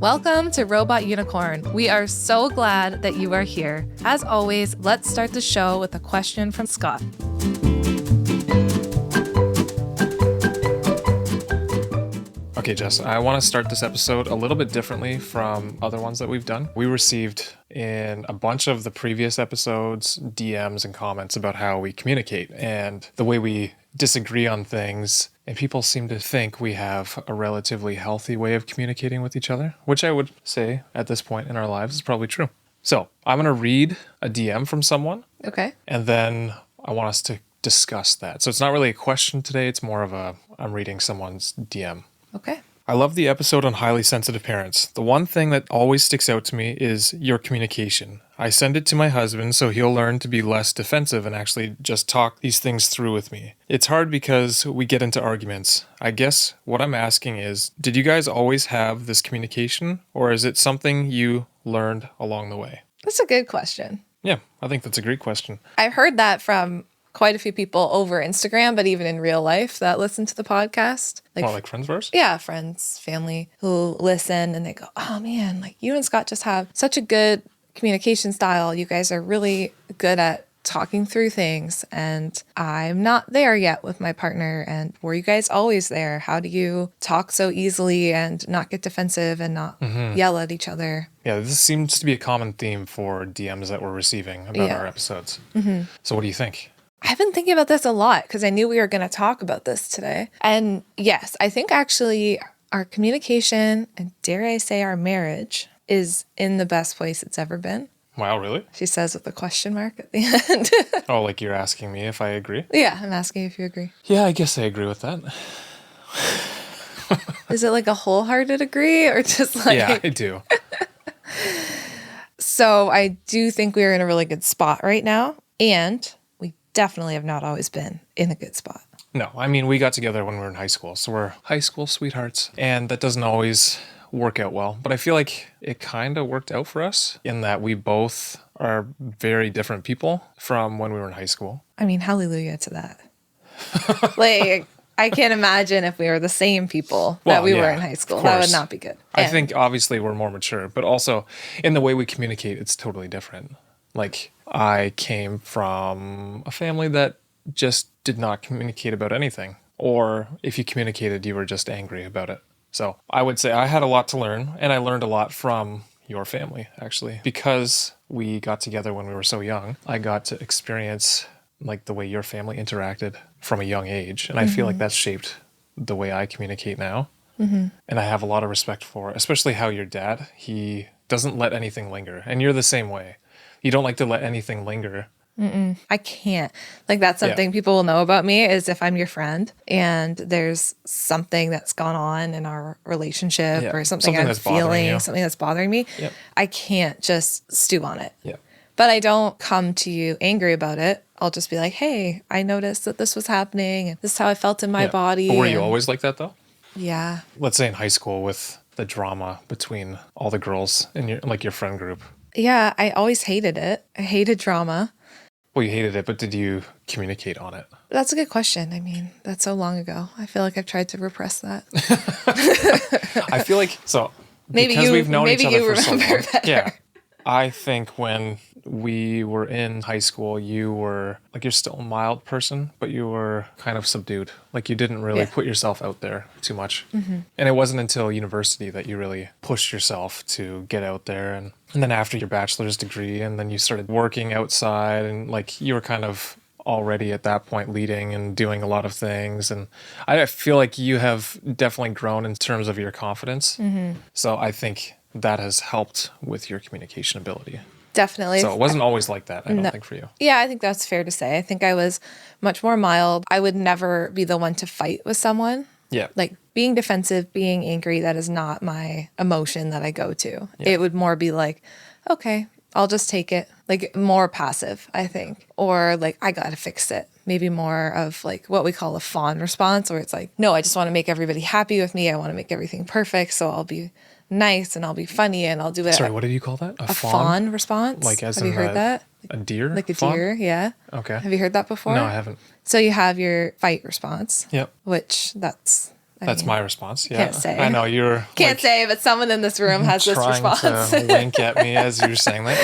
Welcome to Robot Unicorn. We are so glad that you are here. As always, let's start the show with a question from Scott. Okay, Jess, I want to start this episode a little bit differently from other ones that we've done. We received in a bunch of the previous episodes DMs and comments about how we communicate and the way we disagree on things. And people seem to think we have a relatively healthy way of communicating with each other, which I would say at this point in our lives is probably true. So I'm going to read a DM from someone. Okay. And then I want us to discuss that. So it's not really a question today. It's more of I'm reading someone's DM. Okay. I love the episode on highly sensitive parents. The one thing that always sticks out to me is your communication. I send it to my husband so he'll learn to be less defensive and actually just talk these things through with me. It's hard because we get into arguments. I guess what I'm asking is, did you guys always have this communication, or is it something you learned along the way? That's a good question. Yeah, I think that's a great question. I've heard that from quite a few people over Instagram, but even in real life that listen to the podcast. Like friends of ours? Yeah, friends, family who listen and they go, oh man, like you and Scott just have such a good communication style. You guys are really good at talking through things, and I'm not there yet with my partner. And were you guys always there? How do you talk so easily and not get defensive and not yell at each other? Yeah, this seems to be a common theme for DMs that we're receiving about our episodes. So what do you think? I've been thinking about this a lot because I knew we were going to talk about this today. And yes, I think actually our communication, and dare I say our marriage, is in the best place it's ever been. Wow, really? She says with a question mark at the end. Oh, like you're asking me if I agree? Yeah, I'm asking if you agree. Yeah, I guess I agree with that. Is it like a wholehearted agree or just like... Yeah, I do. So I do think we're in a really good spot right now. And we definitely have not always been in a good spot. No, I mean, we got together when we were in high school. So we're high school sweethearts. And that doesn't always work out well. But I feel like it kind of worked out for us in that we both are very different people from when we were in high school. I mean, hallelujah to that. Like, I can't imagine if we were the same people that we were in high school. That would not be good. I think obviously we're more mature, but also in the way we communicate, it's totally different. Like, I came from a family that just did not communicate about anything. Or if you communicated, you were just angry about it. So I would say I had a lot to learn, and I learned a lot from your family, actually. Because we got together when we were so young, I got to experience like the way your family interacted from a young age. And I feel like that's shaped the way I communicate now. And I have a lot of respect for, especially how your dad, he doesn't let anything linger. And you're the same way. You don't like to let anything linger. I can't. Like, that's something people will know about me is if I'm your friend and there's something that's gone on in our relationship or something I'm feeling, something that's bothering me, I can't just stew on it. But I don't come to you angry about it. I'll just be like, hey, I noticed that this was happening and this is how I felt in my body. But were you always like that though? Yeah. Let's say in high school with the drama between all the girls in your friend group. Yeah, I always hated it. I hated drama. Well, you hated it, but did you communicate on it? That's a good question. I mean, that's so long ago. I feel like I've tried to repress that. I feel like, so, maybe because we've known each other you for so long. better. Yeah. I think when we were in high school, you were, like, you're still a mild person, but you were kind of subdued. Like, you didn't really put yourself out there too much. And it wasn't until university that you really pushed yourself to get out there. And then after your bachelor's degree, and then you started working outside, and, like, you were kind of already at that point leading and doing a lot of things. And I feel like you have definitely grown in terms of your confidence. So I think that has helped with your communication ability. Definitely. So it wasn't always like that, I don't think, for you. Yeah, I think that's fair to say. I think I was much more mild. I would never be the one to fight with someone. Yeah. Like being defensive, being angry, that is not my emotion that I go to. Yeah. It would more be like, okay, I'll just take it. Like more passive, I think. Or like, I got to fix it. Maybe more of like what we call a fawn response, where it's like, no, I just want to make everybody happy with me. I want to make everything perfect. So I'll be nice and I'll be funny and I'll do it. Sorry, what did you call that? A fawn response? Like as have you heard that? A deer? Like a fawn? deer, yeah. Okay. Have you heard that before? No, I haven't. So you have your fight response. Yep. Which that's That's my response. Yeah. Can't say. I know you're. Can't say, but someone in this room has this response. Trying to wink at me as you're saying that.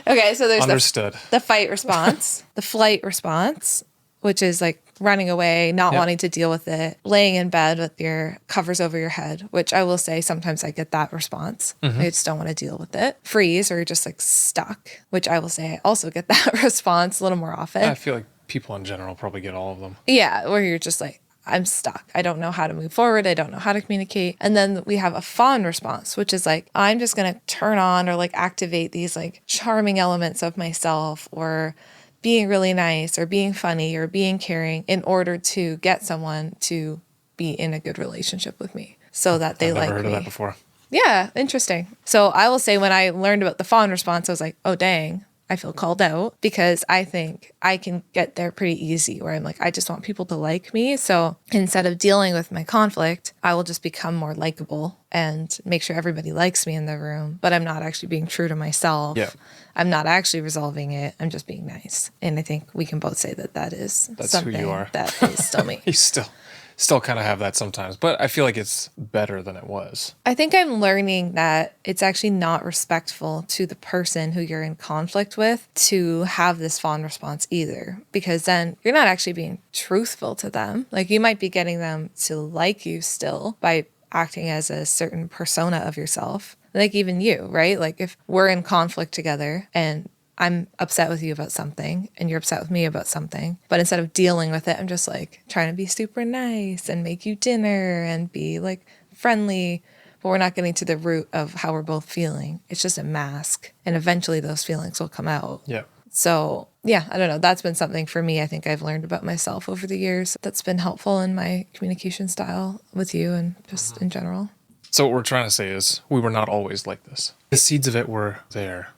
Yep. Okay, so there's understood. The fight response, the flight response, which is like running away, not wanting to deal with it, laying in bed with your covers over your head, which I will say sometimes I get that response. I just don't want to deal with it. Freeze, or just like stuck, which I will say I also get that response a little more often. I feel like people in general probably get all of them. Yeah, where you're just like, I'm stuck. I don't know how to move forward. I don't know how to communicate. And then we have a fawn response, which is like, I'm just going to turn on or like activate these like charming elements of myself, or being really nice, or being funny, or being caring, in order to get someone to be in a good relationship with me so that they like me. I've never heard of that before. Yeah, interesting. So I will say, when I learned about the fawn response, I was like, oh, dang, I feel called out, because I think I can get there pretty easy, where I'm like, I just want people to like me. So instead of dealing with my conflict, I will just become more likable and make sure everybody likes me in the room, but I'm not actually being true to myself. Yeah. I'm not actually resolving it. I'm just being nice. And I think we can both say that that's something who you are. That is still me. You still kind of have that sometimes, but I feel like it's better than it was. I think I'm learning that it's actually not respectful to the person who you're in conflict with to have this fawn response either, because then you're not actually being truthful to them. Like, you might be getting them to like you still by acting as a certain persona of yourself. Like, even you, right? Like, if we're in conflict together and I'm upset with you about something and you're upset with me about something, but instead of dealing with it, I'm just like trying to be super nice and make you dinner and be like friendly, but we're not getting to the root of how we're both feeling. It's just a mask, and eventually those feelings will come out. Yeah. So yeah, I don't know. That's been something for me I think I've learned about myself over the years that's been helpful in my communication style with you and just in general. So what we're trying to say is we were not always like this. The seeds of it were there.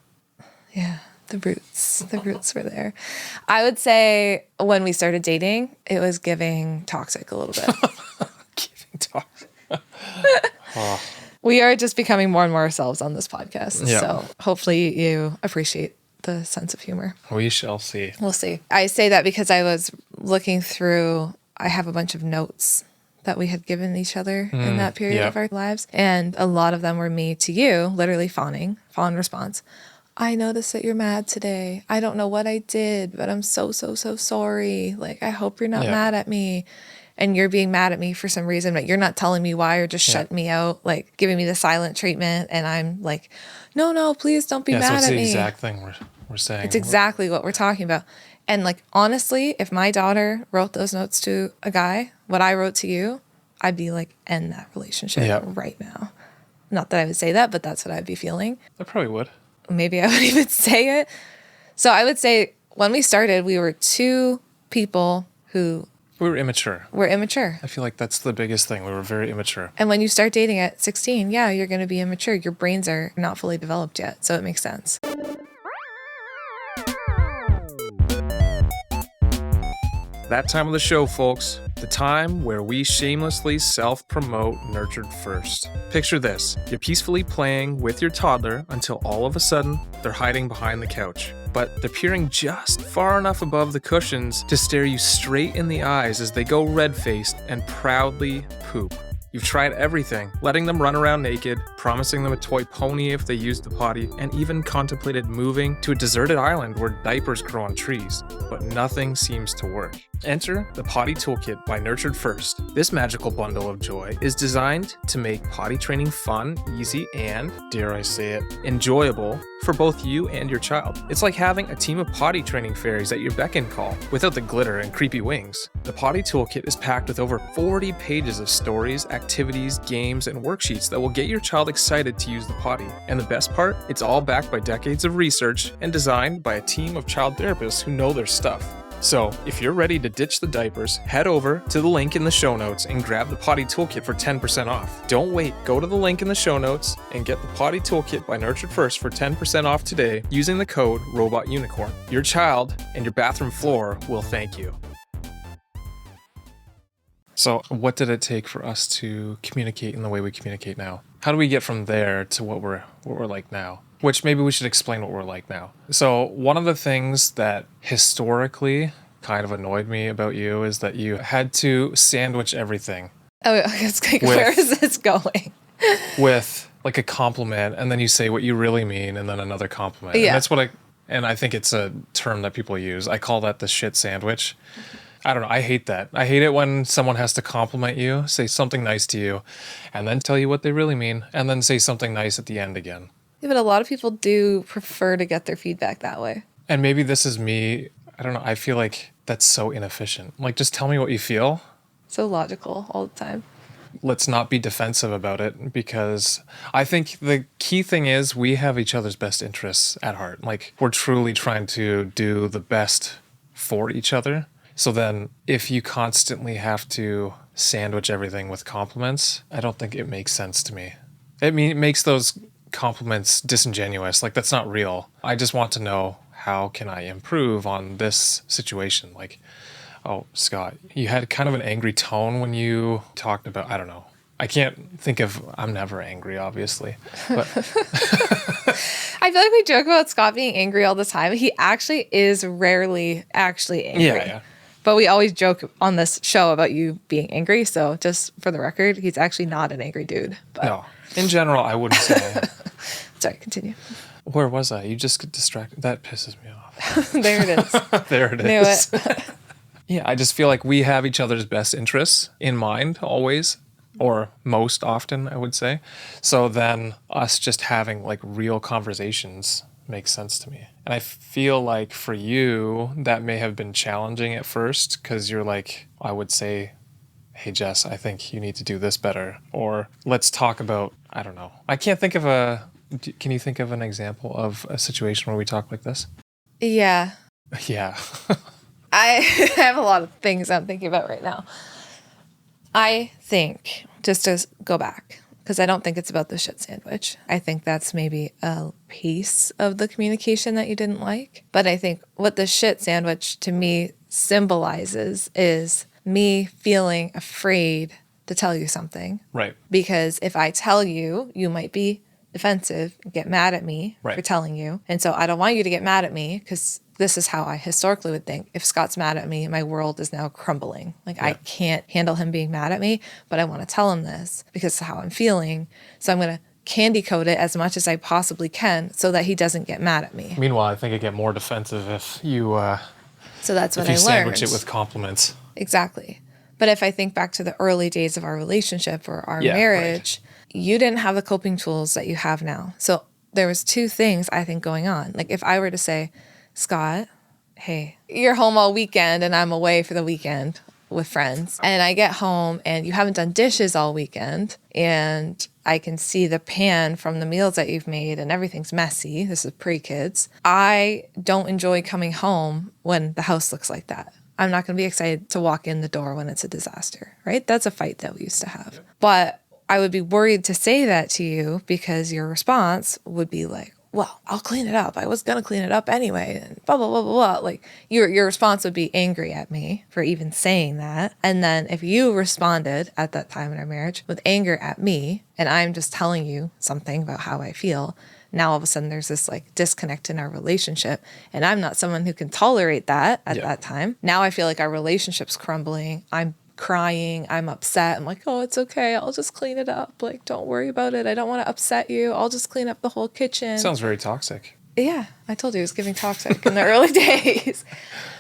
Yeah. The roots were there. I would say when we started dating, it was giving toxic a little bit. Giving toxic. We are just becoming more and more ourselves on this podcast. Yeah. So hopefully you appreciate the sense of humor. We shall see. We'll see. I say that because I was looking through, I have a bunch of notes that we had given each other in that period of our lives. And a lot of them were me to you, literally fawn response. I noticed that you're mad today. I don't know what I did, but I'm so sorry. Like, I hope you're not mad at me. And you're being mad at me for some reason, but you're not telling me why, or just shutting me out, like giving me the silent treatment. And I'm like, no, please don't be mad at me. It's the exact thing we're saying. It's exactly what we're talking about. And like, honestly, if my daughter wrote those notes to a guy, what I wrote to you, I'd be like, end that relationship right now. Not that I would say that, but that's what I'd be feeling. I probably would. Maybe I would even say it. So I would say when we started, we were two people who... We were immature. I feel like that's the biggest thing. We were very immature. And when you start dating at 16, you're going to be immature. Your brains are not fully developed yet. So it makes sense. That time of the show, folks. The time where we shamelessly self-promote Nurtured First. Picture this. You're peacefully playing with your toddler until all of a sudden they're hiding behind the couch. But they're peering just far enough above the cushions to stare you straight in the eyes as they go red-faced and proudly poop. You've tried everything, letting them run around naked, promising them a toy pony if they used the potty, and even contemplated moving to a deserted island where diapers grow on trees. But nothing seems to work. Enter the Potty Toolkit by Nurtured First. This magical bundle of joy is designed to make potty training fun, easy, and, dare I say it, enjoyable for both you and your child. It's like having a team of potty training fairies at your beck and call, without the glitter and creepy wings. The Potty Toolkit is packed with over 40 pages of stories, activities, games, and worksheets that will get your child excited to use the potty. And the best part? It's all backed by decades of research and designed by a team of child therapists who know their stuff. So, if you're ready to ditch the diapers, head over to the link in the show notes and grab the Potty Toolkit for 10% off. Don't wait, go to the link in the show notes and get the Potty Toolkit by Nurtured First for 10% off today using the code ROBOTUNICORN. Your child and your bathroom floor will thank you. So, what did it take for us to communicate in the way we communicate now? How do we get from there to what we're like now? Which maybe we should explain what we're like now. So one of the things that historically kind of annoyed me about you is that you had to sandwich everything. Oh, it's like, where is this going? With like a compliment, and then you say what you really mean, and then another compliment. Yeah. And that's what I think it's a term that people use. I call that the shit sandwich. I don't know. I hate that. I hate it when someone has to compliment you, say something nice to you, and then tell you what they really mean, and then say something nice at the end again. Yeah, but a lot of people do prefer to get their feedback that way. And maybe this is me. I don't know. I feel like that's so inefficient. Like, just tell me what you feel. So logical all the time. Let's not be defensive about it, because I think the key thing is we have each other's best interests at heart. Like, we're truly trying to do the best for each other. So then if you constantly have to sandwich everything with compliments, I don't think it makes sense to me. It makes those compliments disingenuous. Like, that's not real. I just want to know, how can I improve on this situation? Like, oh, Scott, you had kind of an angry tone when you talked about, I don't know. I can't think of, I'm never angry, obviously. But I feel like we joke about Scott being angry all the time. He actually is rarely actually angry. Yeah. But we always joke on this show about you being angry. So just for the record, he's actually not an angry dude. But. No, in general, I wouldn't say. Sorry, continue. Where was I? You just get distracted. That pisses me off. There it is. There it is. Knew it. Yeah, I just feel like we have each other's best interests in mind always, or most often, I would say. So then us just having like real conversations makes sense to me. And I feel like for you, that may have been challenging at first, because you're like, I would say, hey, Jess, I think you need to do this better. Or let's talk about, I don't know. I can't think of can you think of an example of a situation where we talk like this? Yeah. Yeah. I have a lot of things I'm thinking about right now. I think, just to go back, because I don't think it's about the shit sandwich. I think that's maybe a piece of the communication that you didn't like. But I think what the shit sandwich to me symbolizes is me feeling afraid to tell you something. Right. Because if I tell you, you might be defensive, get mad at me for telling you. And so I don't want you to get mad at me, because this is how I historically would think. If Scott's mad at me, my world is now crumbling. Like, I can't handle him being mad at me, but I want to tell him this because of how I'm feeling. So I'm going to candy coat it as much as I possibly can so that he doesn't get mad at me. Meanwhile, I think I get more defensive if you so that's what I learned. Sandwich it with compliments. Exactly. But if I think back to the early days of our relationship or our marriage, you didn't have the coping tools that you have now. So there was two things I think going on. Like, if I were to say, Scott, hey, you're home all weekend and I'm away for the weekend with friends, and I get home and you haven't done dishes all weekend, and I can see the pan from the meals that you've made and everything's messy. This is pre-kids. I don't enjoy coming home when the house looks like that. I'm not going to be excited to walk in the door when it's a disaster, right? That's a fight that we used to have. But I would be worried to say that to you, because your response would be like, well, I'll clean it up. I was going to clean it up anyway, and blah, blah, blah, blah, blah. Like, your response would be angry at me for even saying that. And then if you responded at that time in our marriage with anger at me, and I'm just telling you something about how I feel, now all of a sudden there's this like disconnect in our relationship, and I'm not someone who can tolerate that at that time. Now I feel like our relationship's crumbling. I'm crying, I'm upset. I'm like, oh, it's okay. I'll just clean it up. Like, don't worry about it. I don't want to upset you. I'll just clean up the whole kitchen. Sounds very toxic. Yeah, I told you it was giving toxic in the early days.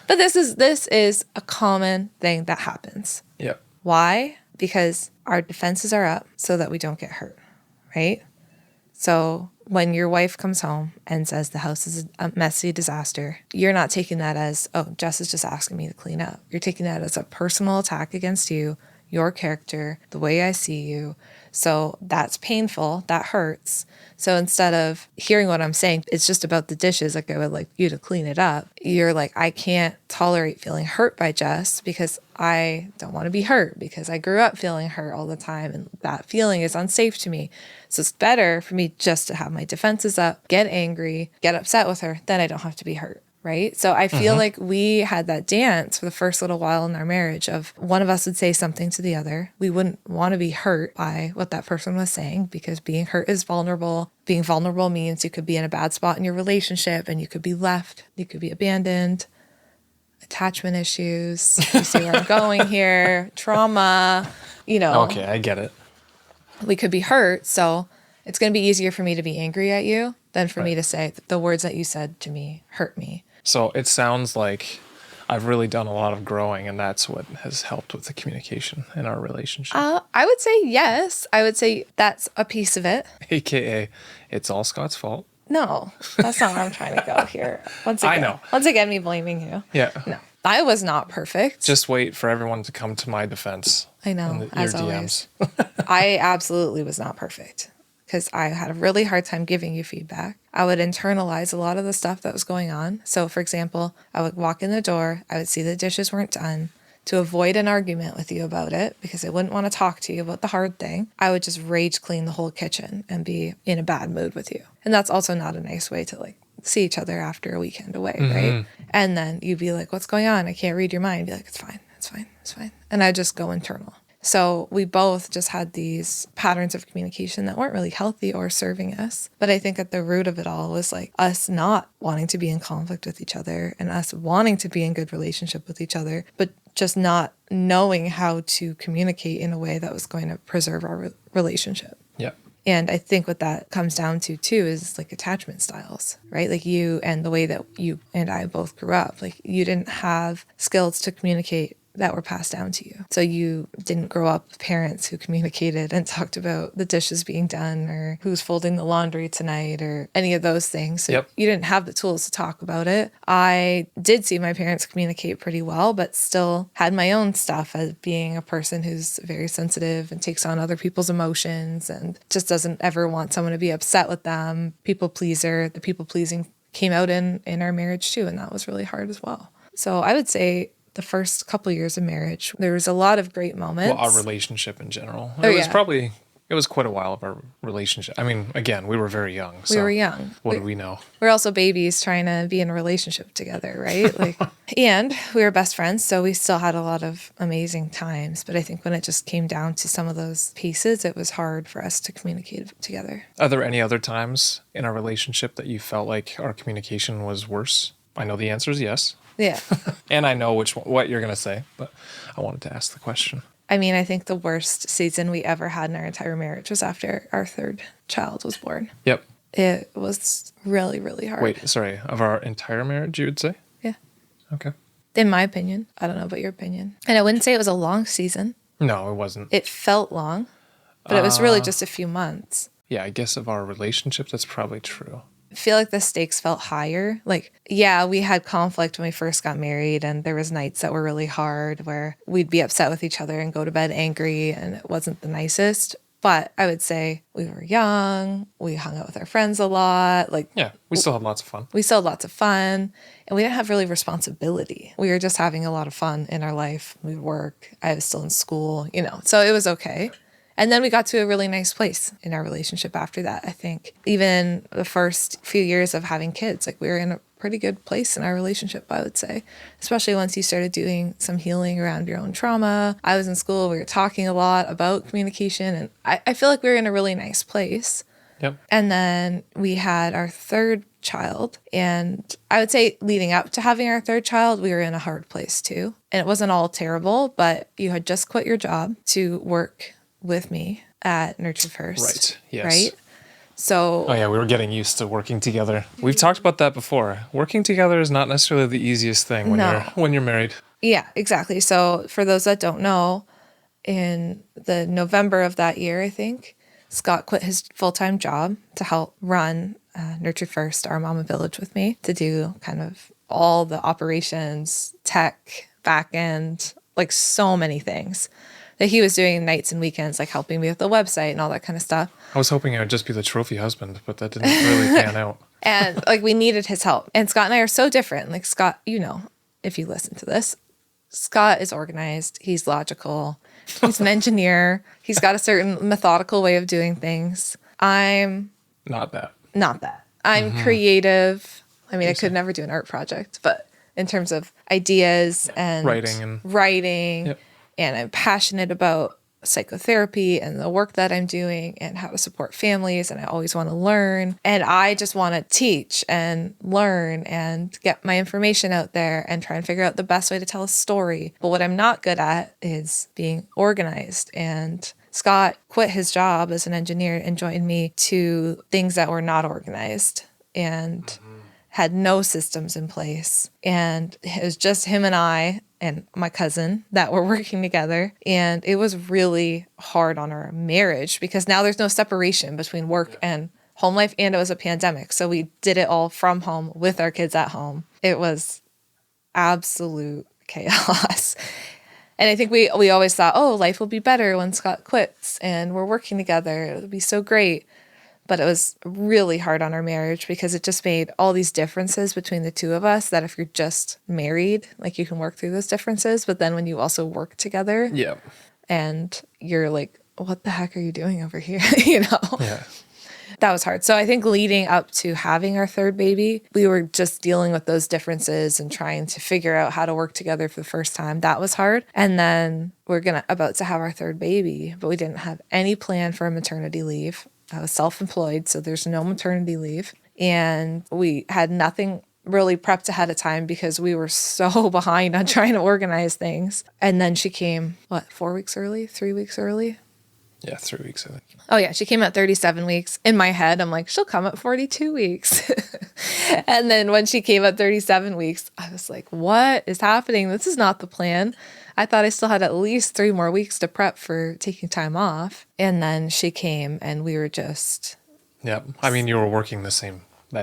But this is a common thing that happens. Yeah. Why? Because our defenses are up so that we don't get hurt, right? So when your wife comes home and says the house is a messy disaster, you're not taking that as, oh, Jess is just asking me to clean up. You're taking that as a personal attack against you, your character, the way I see you. So that's painful. That hurts. So instead of hearing what I'm saying, it's just about the dishes, like I would like you to clean it up, you're like, I can't tolerate feeling hurt by Jess because I don't want to be hurt, because I grew up feeling hurt all the time, and that feeling is unsafe to me. So it's better for me just to have my defenses up, get angry, get upset with her, then I don't have to be hurt. Right? So I feel like we had that dance for the first little while in our marriage of one of us would say something to the other. We wouldn't want to be hurt by what that person was saying, because being hurt is vulnerable. Being vulnerable means you could be in a bad spot in your relationship and you could be left, you could be abandoned, attachment issues. You see where I'm going here, trauma, Okay, I get it. We could be hurt, so it's going to be easier for me to be angry at you than for me to say the words that you said to me hurt me. So it sounds like I've really done a lot of growing, and that's what has helped with the communication in our relationship. I would say yes. I would say that's a piece of it. AKA, it's all Scott's fault. No, that's not where I'm trying to go here. Once again, I know. Once again, me blaming you. Yeah. No, I was not perfect. Just wait for everyone to come to my defense. I know, as always. I absolutely was not perfect because I had a really hard time giving you feedback. I would internalize a lot of the stuff that was going on. So, for example, I would walk in the door, I would see the dishes weren't done. To avoid an argument with you about it, because I wouldn't want to talk to you about the hard thing, I would just rage clean the whole kitchen and be in a bad mood with you. And that's also not a nice way to see each other after a weekend away, right? And then you'd be like, what's going on? I can't read your mind. Be like, it's fine, it's fine, it's fine. And I just go internal. So we both just had these patterns of communication that weren't really healthy or serving us. But I think at the root of it all was us not wanting to be in conflict with each other and us wanting to be in good relationship with each other, but just not knowing how to communicate in a way that was going to preserve our relationship. Yeah. And I think what that comes down to too is attachment styles, right? You and the way that you and I both grew up, you didn't have skills to communicate that were passed down to you. So you didn't grow up with parents who communicated and talked about the dishes being done or who's folding the laundry tonight or any of those things. So you didn't have the tools to talk about it. I did see my parents communicate pretty well, but still had my own stuff as being a person who's very sensitive and takes on other people's emotions and just doesn't ever want someone to be upset with them. People pleaser. The people pleasing came out in our marriage too, and that was really hard as well. So I would say the first couple years of marriage, there was a lot of great moments. Well, our relationship in general. It was quite a while of our relationship. I mean, again, we were very young. So we were young. What do we know? We're also babies trying to be in a relationship together, right? And we were best friends, so we still had a lot of amazing times. But I think when it just came down to some of those pieces, it was hard for us to communicate together. Are there any other times in our relationship that you felt like our communication was worse? I know the answer is yes. Yeah. And I know what you're going to say, but I wanted to ask the question. I mean, I think the worst season we ever had in our entire marriage was after our third child was born. Yep. It was really, really hard. Wait, sorry. Of our entire marriage, you would say? Yeah. Okay. In my opinion. I don't know about your opinion. And I wouldn't say it was a long season. No, it wasn't. It felt long, but it was really just a few months. Yeah, I guess of our relationship, that's probably true. I feel like the stakes felt higher. We had conflict when we first got married, and there was nights that were really hard where we'd be upset with each other and go to bed angry, and it wasn't the nicest. But I would say we were young, we hung out with our friends a lot. We still had lots of fun. We still had lots of fun, and we didn't have really responsibility. We were just having a lot of fun in our life. We would work. I was still in school, so it was okay. And then we got to a really nice place in our relationship after that. I think even the first few years of having kids, we were in a pretty good place in our relationship, I would say, especially once you started doing some healing around your own trauma. I was in school. We were talking a lot about communication, and I feel like we were in a really nice place. Yep. And then we had our third child, and I would say leading up to having our third child, we were in a hard place too. And it wasn't all terrible, but you had just quit your job to work with me at Nurture First. Right. Yes. Right? So... Oh, yeah, we were getting used to working together. We've talked about that before. Working together is not necessarily the easiest thing when you're married. Yeah, exactly. So for those that don't know, in the November of that year, I think, Scott quit his full-time job to help run Nurture First, our mama village, with me, to do kind of all the operations, tech, back end, so many things that he was doing nights and weekends, helping me with the website and all that kind of stuff. I was hoping I would just be the trophy husband, but that didn't really pan out. And we needed his help. And Scott and I are so different. Scott, if you listen to this, Scott is organized. He's logical. He's an engineer. He's got a certain methodical way of doing things. I'm not that. I'm creative. I mean, I could never do an art project, but in terms of ideas and writing. Yep. And I'm passionate about psychotherapy and the work that I'm doing and how to support families. And I always want to learn. And I just want to teach and learn and get my information out there and try and figure out the best way to tell a story. But what I'm not good at is being organized. And Scott quit his job as an engineer and joined me to things that were not organized and had no systems in place. And it was just him and I and my cousin that were working together. And it was really hard on our marriage because now there's no separation between work and home life. And it was a pandemic. So we did it all from home with our kids at home. It was absolute chaos. And I think we always thought, oh, life will be better when Scott quits and we're working together. It'll be so great. But it was really hard on our marriage because it just made all these differences between the two of us that if you're just married, like you can work through those differences. But then when you also work together and you're like, what the heck are you doing over here? Yeah. That was hard. So I think leading up to having our third baby, we were just dealing with those differences and trying to figure out how to work together for the first time. That was hard. And then we're about to have our third baby, but we didn't have any plan for a maternity leave. I was self-employed, so there's no maternity leave. And we had nothing really prepped ahead of time because we were so behind on trying to organize things. And then she came, 4 weeks early, 3 weeks early? Yeah, 3 weeks, I think. Oh, yeah. She came at 37 weeks. In my head, I'm like, she'll come at 42 weeks. And then when she came at 37 weeks, I was like, what is happening? This is not the plan. I thought I still had at least 3 more weeks to prep for taking time off. And then she came and we were just... Yeah. I mean, you were working that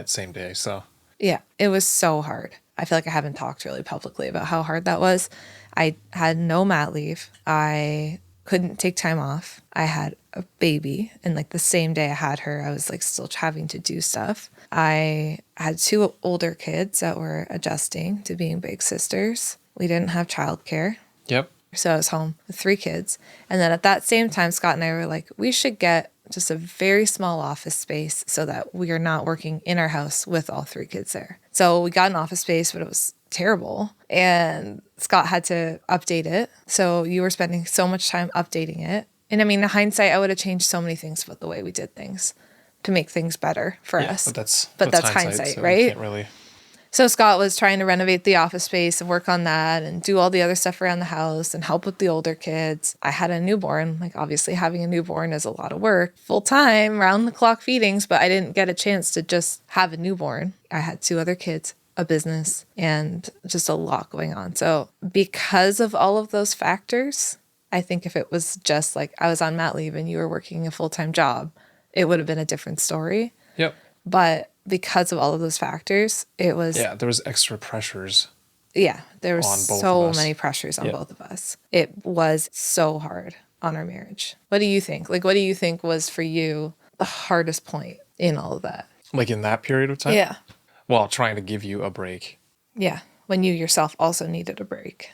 same day, so... Yeah, it was so hard. I feel like I haven't talked really publicly about how hard that was. I had no mat leave. I couldn't take time off. I had a baby, and like the same day I had her, I was like still having to do stuff. I had 2 older kids that were adjusting to being big sisters. We didn't have childcare. Yep. So I was home with 3 kids. And then at that same time, Scott and I were like, we should get just a very small office space so that we are not working in our house with all 3 kids there. So we got an office space, but it was terrible. And Scott had to update it. So you were spending so much time updating it. And I mean, in hindsight, I would have changed so many things about the way we did things to make things better for us. But that's hindsight, so right? Can't really... So Scott was trying to renovate the office space and work on that and do all the other stuff around the house and help with the older kids. I had a newborn. Like, obviously having a newborn is a lot of work, full time, round the clock feedings, but I didn't get a chance to just have a newborn. I had 2 other kids, a business, and just a lot going on. So because of all of those factors, I think if it was just like I was on mat leave and you were working a full-time job, it would have been a different story. Yep. But because of all of those factors, it was... Yeah, there was extra pressures. Yeah, there were so many pressures on both of us. It was so hard on our marriage. What do you think? Like, what do you think was for you the hardest point in all of that? Like in that period of time? Yeah. Well, trying to give you a break. Yeah, when you yourself also needed a break.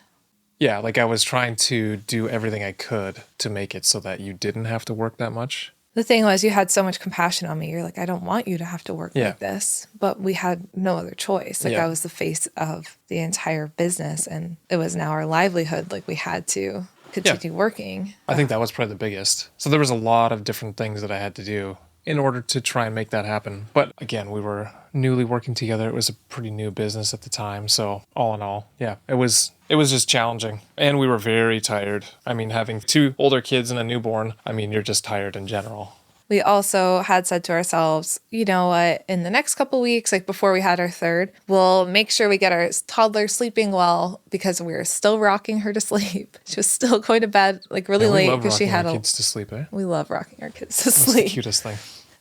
Yeah, like I was trying to do everything I could to make it so that you didn't have to work that much. The thing was, you had so much compassion on me. You're like, I don't want you to have to work like this. But we had no other choice. Like, I was the face of the entire business, and it was now our livelihood. Like, we had to continue working. I think that was probably the biggest. So there was a lot of different things that I had to do in order to try and make that happen. But again, we were newly working together. It was a pretty new business at the time. So all in all, it was just challenging. And we were very tired. I mean, having 2 older kids and a newborn, I mean, you're just tired in general. We also had said to ourselves, you know what, in the next couple weeks, like before we had our third, we'll make sure we get our toddler sleeping well because we were still rocking her to sleep. She was still going to bed like really late because she had kids to sleep, eh? We love rocking our kids to That's sleep. the cutest thing.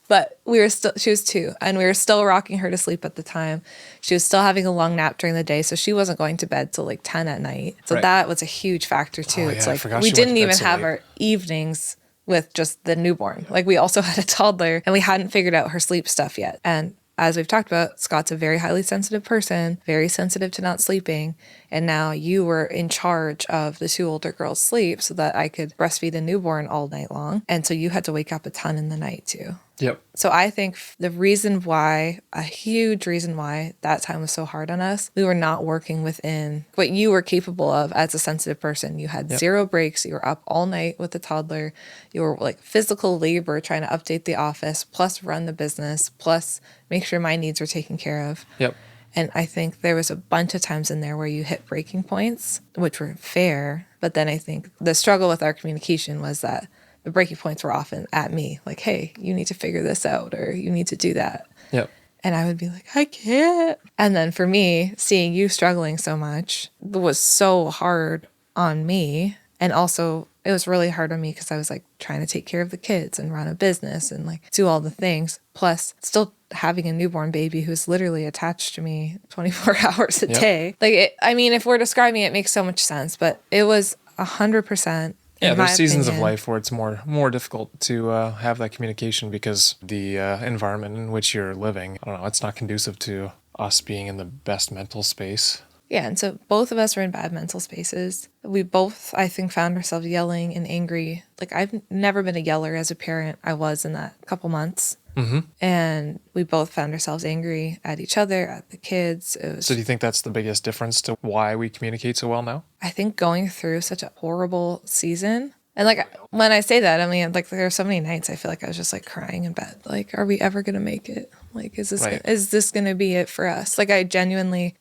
But she was 2, and we were still rocking her to sleep at the time. She was still having a long nap during the day, so she wasn't going to bed till like 10 at night. So that was a huge factor too. It's like we didn't even have our evenings with just the newborn. Like, we also had a toddler, and we hadn't figured out her sleep stuff yet. And as we've talked about, Scott's a very highly sensitive person, very sensitive to not sleeping. And now you were in charge of the 2 older girls' sleep so that I could breastfeed a newborn all night long. And so you had to wake up a ton in the night too. Yep. So I think a huge reason why that time was so hard on us, we were not working within what you were capable of as a sensitive person. You had zero breaks. You were up all night with the toddler. You were like physical labor trying to update the office, plus run the business, plus make sure my needs were taken care of. Yep. And I think there was a bunch of times in there where you hit breaking points, which were fair. But then I think the struggle with our communication was that the breaking points were often at me. Like, hey, you need to figure this out, or you need to do that. Yep. And I would be like, I can't. And then for me, seeing you struggling so much was so hard on me. And also it was really hard on me because I was like trying to take care of the kids and run a business and like do all the things. Plus still having a newborn baby who's literally attached to me 24 hours a day. Like, if we're describing it, it makes so much sense, but it was 100%. Yeah, there's seasons of life where it's more difficult to have that communication because the environment in which you're living, I don't know, it's not conducive to us being in the best mental space. Yeah, and so both of us were in bad mental spaces. We both, I think, found ourselves yelling and angry. Like, I've never been a yeller as a parent. I was in that couple months. Mm-hmm. And we both found ourselves angry at each other, at the kids. So do you think that's the biggest difference to why we communicate so well now? I think going through such a horrible season. And like, when I say that, I mean, like, there are so many nights I feel like I was just like crying in bed. Like, are we ever going to make it? Like, is this going to be it for us? Like, I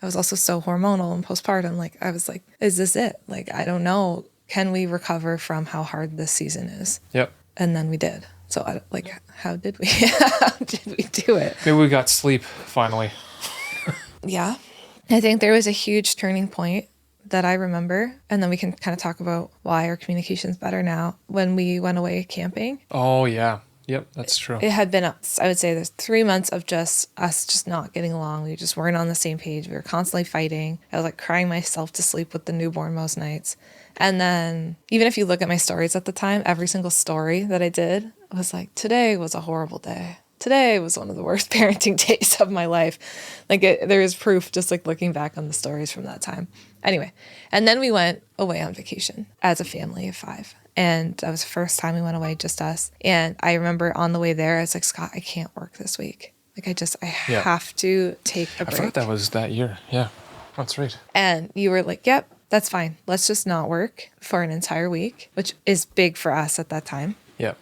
was also so hormonal and postpartum. Like, I was like, is this it? Like, I don't know. Can we recover from how hard this season is? Yep. And then we did. So, how did we? How did we do it? Maybe we got sleep finally. Yeah, I think there was a huge turning point that I remember, and then we can kind of talk about why our communication's better now. When we went away camping. Oh yeah, yep, that's true. It had been, I would say, there's 3 months of just us just not getting along. We just weren't on the same page. We were constantly fighting. I was like crying myself to sleep with the newborn most nights. And then even if you look at my stories at the time, every single story that I did was like, today was a horrible day. Today was one of the worst parenting days of my life. Like, there is proof just like looking back on the stories from that time. Anyway, and then we went away on vacation as a family of 5. And that was the first time we went away, just us. And I remember on the way there, I was like, Scott, I can't work this week. Like, I have to take a break. I thought that was that year. Yeah, that's right. And you were like, yep, that's fine. Let's just not work for an entire week, which is big for us at that time. Yeah.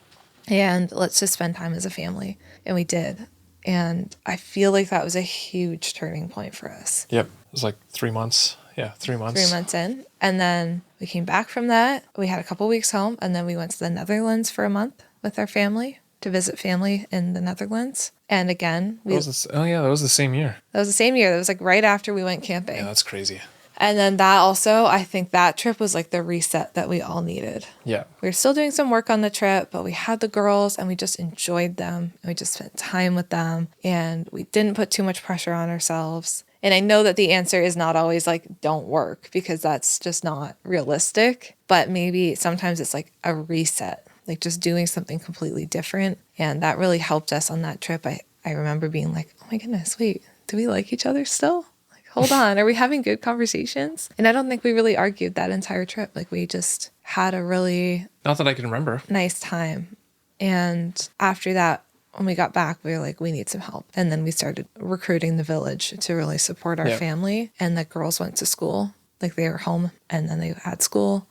And let's just spend time as a family. And we did. And I feel like that was a huge turning point for us. Yep. It was like 3 months. Yeah, 3 months. 3 months in. And then we came back from that. We had a couple weeks home. And then we went to the Netherlands for a month with our family to visit family in the Netherlands. And again, that was the same year. That was the same year. That was like right after we went camping. Yeah, that's crazy. And then that also, I think that trip was like the reset that we all needed. Yeah. We were still doing some work on the trip, but we had the girls and we just enjoyed them. And we just spent time with them. And we didn't put too much pressure on ourselves. And I know that the answer is not always like, don't work, because that's just not realistic. But maybe sometimes it's like a reset, like just doing something completely different. And that really helped us on that trip. I remember being like, oh my goodness, wait, do we like each other still? Hold on, are we having good conversations? And I don't think we really argued that entire trip. Like, we just had a really... Not that I can remember. ...nice time. And after that, when we got back, we were like, we need some help. And then we started recruiting the village to really support our family. And the girls went to school. Like, they were home and then they had school.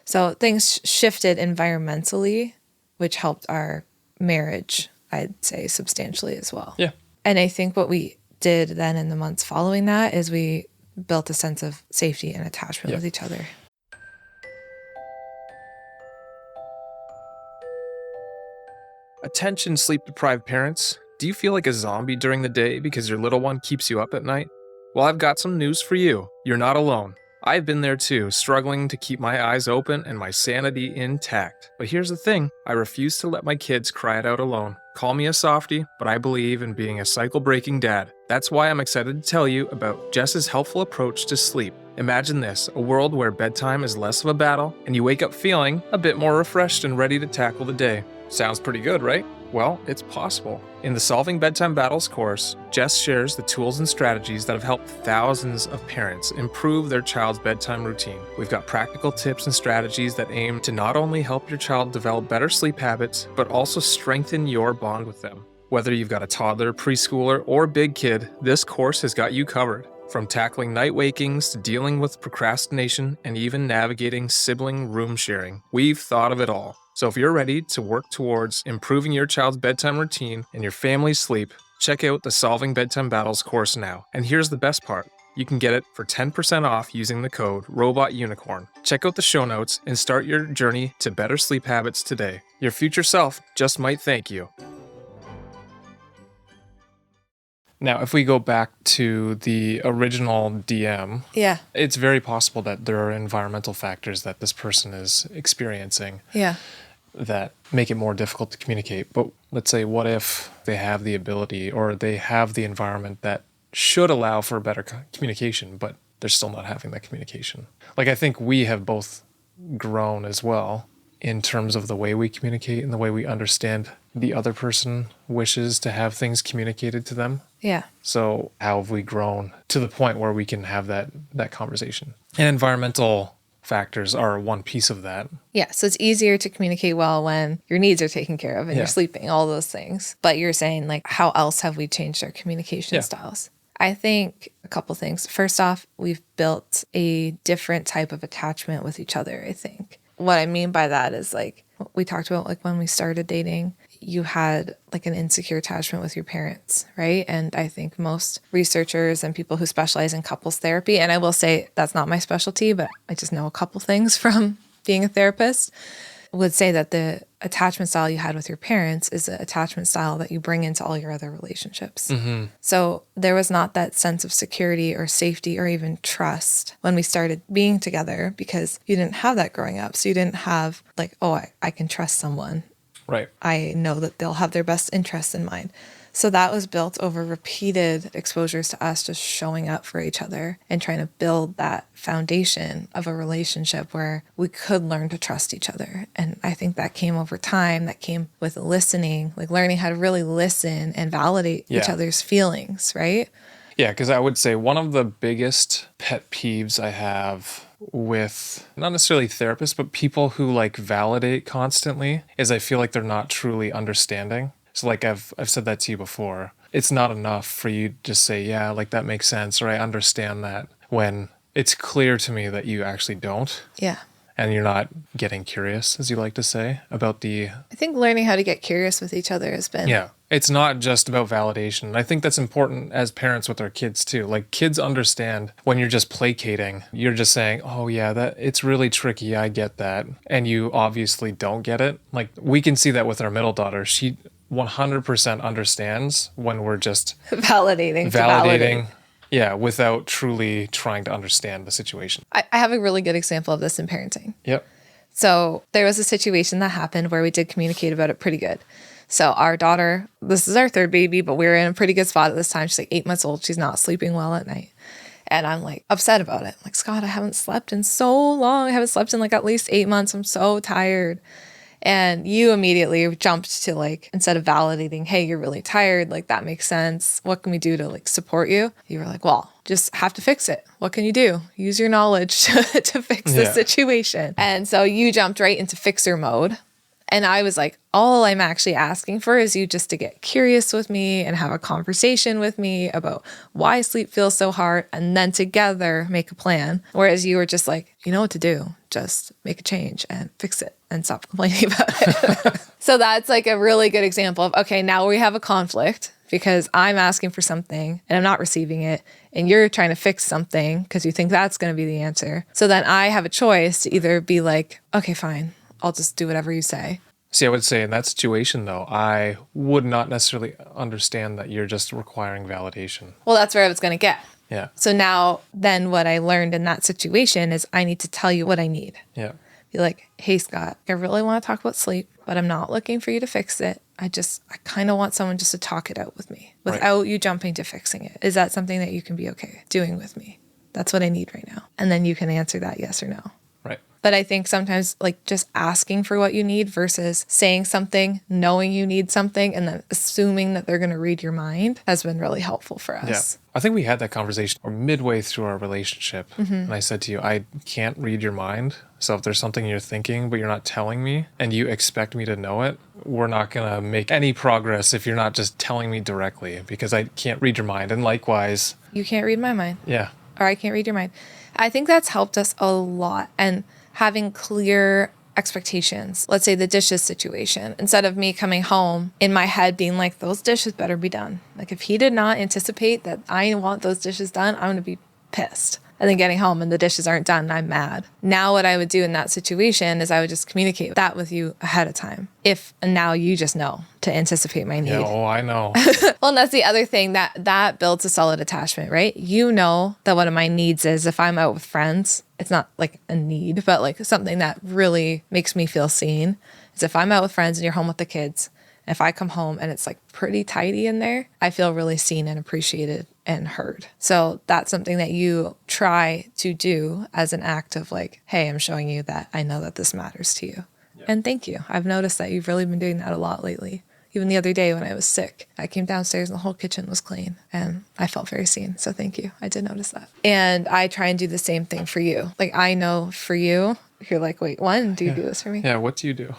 So things shifted environmentally, which helped our marriage, I'd say, substantially as well. Yeah. And I think what we did then in the months following that is we built a sense of safety and attachment with each other. Attention, sleep-deprived parents. Do you feel like a zombie during the day because your little one keeps you up at night? Well, I've got some news for you. You're not alone. I've been there too, struggling to keep my eyes open and my sanity intact. But here's the thing, I refuse to let my kids cry it out alone. Call me a softie, but I believe in being a cycle-breaking dad. That's why I'm excited to tell you about Jess's helpful approach to sleep. Imagine this, a world where bedtime is less of a battle, and you wake up feeling a bit more refreshed and ready to tackle the day. Sounds pretty good, right? Well, it's possible. In the Solving Bedtime Battles course, Jess shares the tools and strategies that have helped thousands of parents improve their child's bedtime routine. We've got practical tips and strategies that aim to not only help your child develop better sleep habits, but also strengthen your bond with them. Whether you've got a toddler, preschooler, or big kid, this course has got you covered. From tackling night wakings to dealing with procrastination and even navigating sibling room sharing, we've thought of it all. So if you're ready to work towards improving your child's bedtime routine and your family's sleep, check out the Solving Bedtime Battles course now. And here's the best part. You can get it for 10% off using the code ROBOTUNICORN. Check out the show notes and start your journey to better sleep habits today. Your future self just might thank you. Now, if we go back to the original DM, it's very possible that there are environmental factors that this person is experiencing that make it more difficult to communicate. But let's say, what if they have the ability or they have the environment that should allow for better communication, but they're still not having that communication? Like, I think we have both grown as well in terms of the way we communicate and the way we understand the other person wishes to have things communicated to them. Yeah. So how have we grown to the point where we can have that conversation? And environmental factors are one piece of that. Yeah. So it's easier to communicate well when your needs are taken care of and you're sleeping, all those things. But you're saying, like, how else have we changed our communication styles? I think a couple things. First off, we've built a different type of attachment with each other, I think. What I mean by that is, like, we talked about, like, when we started dating, you had like an insecure attachment with your parents, right? And I think most researchers and people who specialize in couples therapy, and I will say that's not my specialty, but I just know a couple things from being a therapist, would say that the attachment style you had with your parents is the attachment style that you bring into all your other relationships. Mm-hmm. So there was not that sense of security or safety or even trust when we started being together, because you didn't have that growing up. So you didn't have, like, oh, I can trust someone. Right. I know that they'll have their best interests in mind. So that was built over repeated exposures to us just showing up for each other and trying to build that foundation of a relationship where we could learn to trust each other. And I think that came over time. That came with listening, like learning how to really listen and validate each other's feelings, right? Yeah, because I would say one of the biggest pet peeves I have with not necessarily therapists, but people who like validate constantly is I feel like they're not truly understanding. So like I've said that to you before. It's not enough for you to just say, yeah, like that makes sense, or I understand that, when it's clear to me that you actually don't. Yeah. And you're not getting curious, as you like to say, about the... I think learning how to get curious with each other has been... Yeah. It's not just about validation. I think that's important as parents with our kids too. Like, kids understand when you're just placating, you're just saying, oh yeah, that it's really tricky, I get that. And you obviously don't get it. Like, we can see that with our middle daughter. She 100% understands when we're just... Validating. Yeah, without truly trying to understand the situation. I have a really good example of this in parenting. Yep. So there was a situation that happened where we did communicate about it pretty good. So our daughter, this is our third baby, but we were in a pretty good spot at this time. She's like 8 months old. She's not sleeping well at night. And I'm like upset about it. I'm like, Scott, I haven't slept in so long. I haven't slept in like at least 8 months. I'm so tired. And you immediately jumped to, like, instead of validating, hey, you're really tired, like, that makes sense. What can we do to, like, support you? You were like, well, just have to fix it. What can you do? Use your knowledge to fix the situation. And so you jumped right into fixer mode. And I was like, all I'm actually asking for is you just to get curious with me and have a conversation with me about why sleep feels so hard, and then together make a plan. Whereas you were just like, you know what to do. Just make a change and fix it and stop complaining about it. So that's like a really good example of, okay, now we have a conflict because I'm asking for something and I'm not receiving it. And you're trying to fix something because you think that's going to be the answer. So then I have a choice to either be like, okay, fine, I'll just do whatever you say. See, I would say in that situation, though, I would not necessarily understand that you're just requiring validation. Well, that's where I was going to get. Yeah. So now, then what I learned in that situation is I need to tell you what I need. Yeah. Be like, hey, Scott, I really want to talk about sleep, but I'm not looking for you to fix it. I kind of want someone just to talk it out with me without you jumping to fixing it. Is that something that you can be okay doing with me? That's what I need right now. And then you can answer that yes or no. Right. But I think sometimes like just asking for what you need versus saying something, knowing you need something, and then assuming that they're going to read your mind has been really helpful for us. Yeah. I think we had that conversation midway through our relationship. And I said to you, I can't read your mind. So if there's something you're thinking, but you're not telling me and you expect me to know it, we're not going to make any progress if you're not just telling me directly, because I can't read your mind. And likewise, You can't read my mind. Yeah. Or I can't read your mind. I think that's helped us a lot. And having clear expectations, let's say the dishes situation, instead of me coming home in my head being like, those dishes better be done. Like if he did not anticipate that I want those dishes done, I'm going to be pissed. And then getting home and the dishes aren't done and I'm mad. Now what I would do in that situation is I would just communicate that with you ahead of time. And now you just know to anticipate my need. Yeah, oh, I know. Well, and that's the other thing that builds a solid attachment, right? You know that one of my needs is if I'm out with friends, it's not like a need, but like something that really makes me feel seen is if I'm out with friends and you're home with the kids, if I come home and it's like pretty tidy in there, I feel really seen and appreciated and heard. So that's something that you try to do as an act of like, hey, I'm showing you that I know that this matters to you. Yeah. And thank you. I've noticed that you've really been doing that a lot lately. Even the other day when I was sick, I came downstairs and the whole kitchen was clean and I felt very seen. So thank you. I did notice that. And I try and do the same thing for you. Like I know for you, you're like, wait, when do you do this for me? Yeah, what do you do?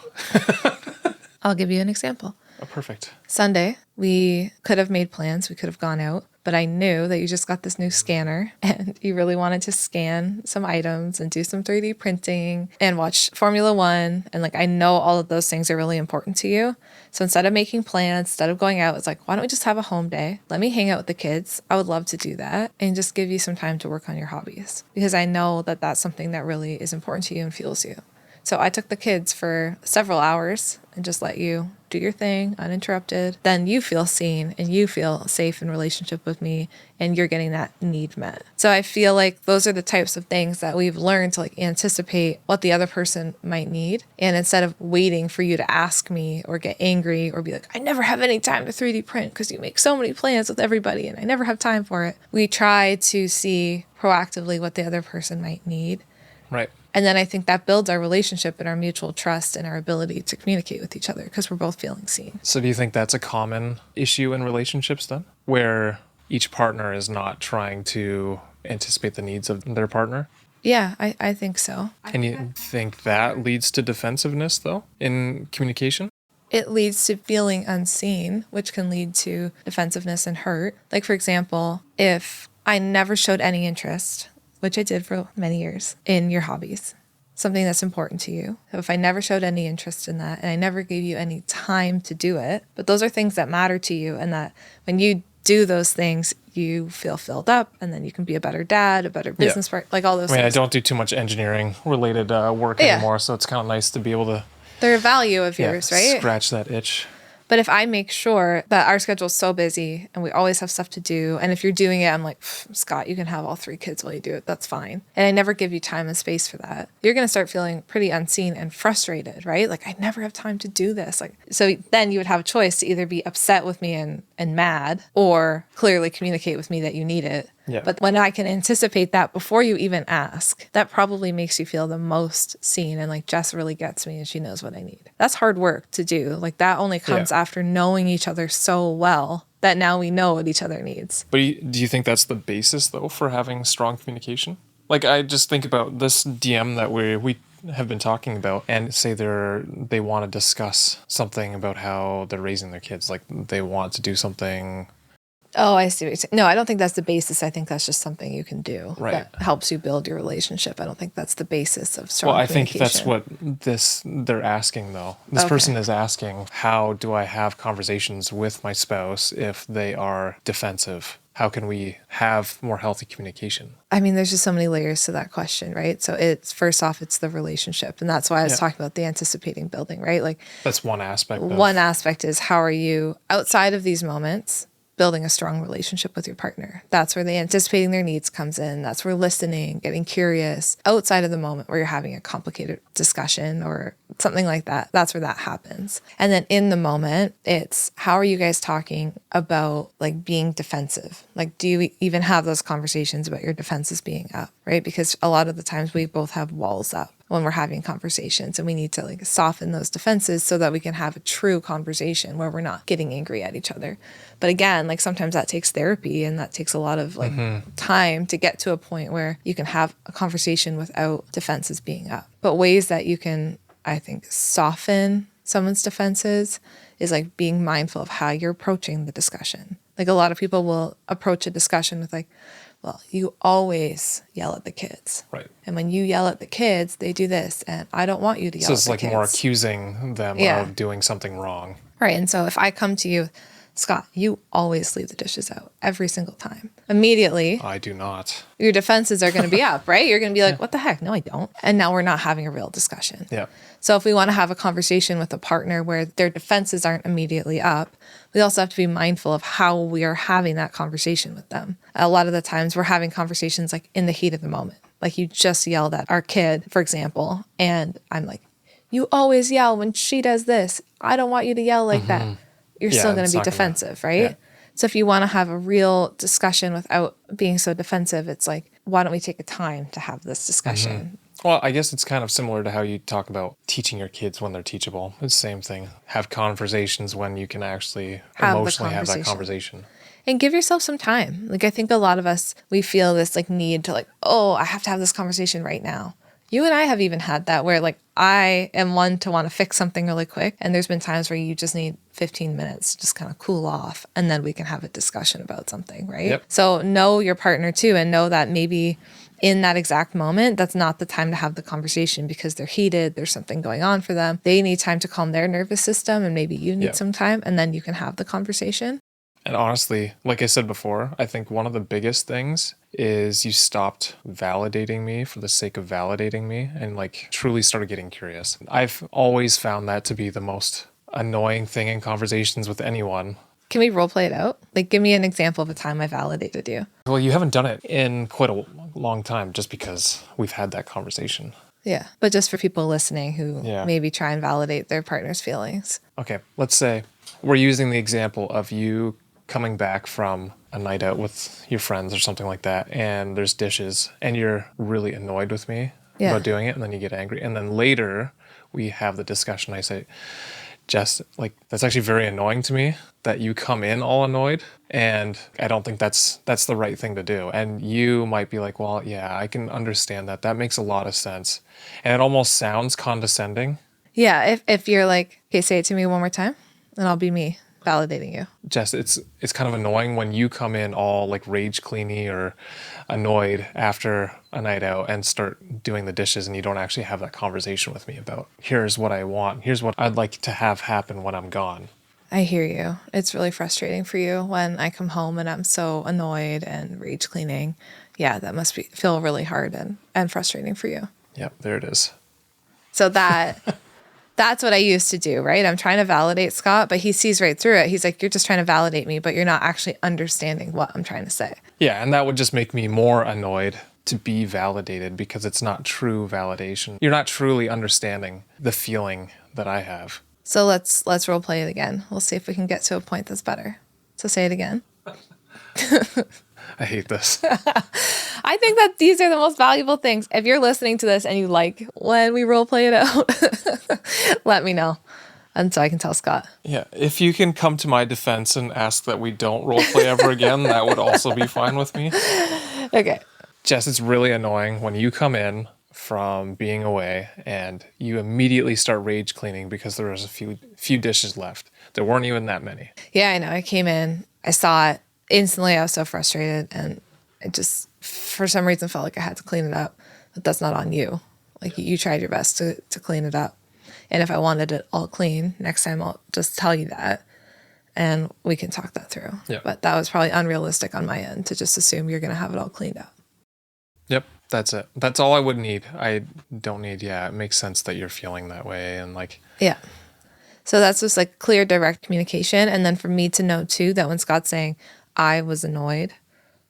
I'll give you an example. Oh, perfect. Sunday, we could have made plans. We could have gone out, but I knew that you just got this new scanner and you really wanted to scan some items and do some 3D printing and watch Formula One. And like, I know all of those things are really important to you. So instead of making plans, instead of going out, it's like, why don't we just have a home day? Let me hang out with the kids. I would love to do that and just give you some time to work on your hobbies because I know that that's something that really is important to you and fuels you. So I took the kids for several hours and just let you do your thing uninterrupted. Then you feel seen and you feel safe in relationship with me and you're getting that need met. So I feel like those are the types of things that we've learned to like anticipate what the other person might need. And instead of waiting for you to ask me or get angry or be like, I never have any time to 3D print because you make so many plans with everybody and I never have time for it. We try to see proactively what the other person might need. Right. And then I think that builds our relationship and our mutual trust and our ability to communicate with each other because we're both feeling seen. So do you think that's a common issue in relationships then? Where each partner is not trying to anticipate the needs of their partner? Yeah, I think so. And you think that leads to defensiveness though in communication? It leads to feeling unseen, which can lead to defensiveness and hurt. Like for example, if I never showed any interest, which I did for many years, in your hobbies, something that's important to you. So if I never showed any interest in that and I never gave you any time to do it, but those are things that matter to you and that when you do those things, you feel filled up and then you can be a better dad, a better business partner, like all those things. I don't do too much engineering related work anymore, so it's kind of nice to be able to... They're a value of yours, right? Scratch that itch. But if I make sure that our schedule's so busy and we always have stuff to do, and if you're doing it, I'm like, Scott, you can have all 3 kids while you do it. That's fine. And I never give you time and space for that. You're going to start feeling pretty unseen and frustrated, right? Like, I never have time to do this. Like, so then you would have a choice to either be upset with me and mad or clearly communicate with me that you need it. Yeah. But when I can anticipate that before you even ask, that probably makes you feel the most seen and like Jess really gets me and she knows what I need. That's hard work to do. Like that only comes after knowing each other so well that now we know what each other needs. But do you think that's the basis though for having strong communication? Like I just think about this DM that we have been talking about and say they want to discuss something about how they're raising their kids. Like they want to do something. Oh, I see what you're saying. No, I don't think that's the basis. I think that's just something you can do that helps you build your relationship. I don't think that's the basis of strong communication. Well, I think that's what they're asking, though. This person is asking, how do I have conversations with my spouse if they are defensive? How can we have more healthy communication? I mean, there's just so many layers to that question, right? So it's first off, it's the relationship. And that's why I was talking about the anticipating building, right? Like that's one aspect. One aspect is how are you outside of these moments building a strong relationship with your partner. That's where the anticipating their needs comes in. That's where listening, getting curious, outside of the moment where you're having a complicated discussion or something like that. That's where that happens. And then in the moment, it's how are you guys talking about like being defensive? Like, do you even have those conversations about your defenses being up, right? Because a lot of the times we both have walls up. when we're having conversations, and we need to like soften those defenses so that we can have a true conversation where we're not getting angry at each other. But again, like sometimes that takes therapy, and that takes a lot of like time to get to a point where you can have a conversation without defenses being up. But ways that you can, I think, soften someone's defenses is like being mindful of how you're approaching the discussion. Like a lot of people will approach a discussion with like, well, you always yell at the kids. Right. And when you yell at the kids, they do this. And I don't want you to yell at the kids. So it's like more accusing them of doing something wrong. Right. And so if I come to you, Scott, you always leave the dishes out every single time. Immediately, I do not. Your defenses are going to be up, right? You're going to be like, what the heck? No, I don't. And now we're not having a real discussion. Yeah. So if we want to have a conversation with a partner where their defenses aren't immediately up, we also have to be mindful of how we are having that conversation with them. A lot of the times we're having conversations like in the heat of the moment. Like you just yelled at our kid, for example, and I'm like, you always yell when she does this. I don't want you to yell like that. You're still going to be defensive, right? Yeah. So if you want to have a real discussion without being so defensive, it's like, why don't we take a time to have this discussion? Well, I guess it's kind of similar to how you talk about teaching your kids when they're teachable. It's the same thing. Have conversations when you can actually emotionally have that conversation. And give yourself some time. Like, I think a lot of us, we feel this like need to like, oh, I have to have this conversation right now. You and I have even had that where like I am one to want to fix something really quick. And there's been times where you just need 15 minutes to just kind of cool off. And then we can have a discussion about something, right? Yep. So know your partner too, and know that maybe in that exact moment, that's not the time to have the conversation because they're heated. There's something going on for them. They need time to calm their nervous system, and maybe you need some time, and then you can have the conversation. And honestly, like I said before, I think one of the biggest things is you stopped validating me for the sake of validating me and like truly started getting curious. I've always found that to be the most annoying thing in conversations with anyone. Can we role play it out? Like, give me an example of a time I validated you. Well, you haven't done it in quite a long time just because we've had that conversation. Yeah, but just for people listening who maybe try and validate their partner's feelings. Okay, let's say we're using the example of you coming back from a night out with your friends or something like that, and there's dishes, and you're really annoyed with me about doing it, and then you get angry. And then later, we have the discussion. I say, Jess, like, that's actually very annoying to me that you come in all annoyed, and I don't think that's the right thing to do. And you might be like, well, yeah, I can understand that. That makes a lot of sense. And it almost sounds condescending. Yeah, if you're like, okay, say it to me one more time, and I'll be me validating you. Jess, it's kind of annoying when you come in all like rage cleany or annoyed after a night out and start doing the dishes, and you don't actually have that conversation with me about, here's what I want, here's what I'd like to have happen when I'm gone. I hear you. It's really frustrating for you when I come home and I'm so annoyed and rage cleaning. Yeah, that must feel really hard and frustrating for you. Yep, there it is. So that's what I used to do, right? I'm trying to validate Scott, but he sees right through it. He's like, you're just trying to validate me, but you're not actually understanding what I'm trying to say. Yeah, and that would just make me more annoyed to be validated because it's not true validation. You're not truly understanding the feeling that I have. So let's role play it again. We'll see if we can get to a point that's better. So say it again. I hate this. I think that these are the most valuable things. If you're listening to this and you like when we role play it out, let me know. And so I can tell Scott. Yeah, if you can come to my defense and ask that we don't role play ever again, that would also be fine with me. Okay. Jess, it's really annoying when you come in from being away and you immediately start rage cleaning because there was a few dishes left. There weren't even that many. Yeah, I know. I came in, I saw it. Instantly, I was so frustrated, and it just, for some reason, felt like I had to clean it up. But that's not on you. Like, you tried your best to clean it up. And if I wanted it all clean, next time I'll just tell you that, and we can talk that through. Yep. But that was probably unrealistic on my end to just assume you're going to have it all cleaned up. Yep, that's it. That's all I would need. I don't need, it makes sense that you're feeling that way, and like... Yeah. So that's just like clear, direct communication. And then for me to know, too, that when Scott's saying, I was annoyed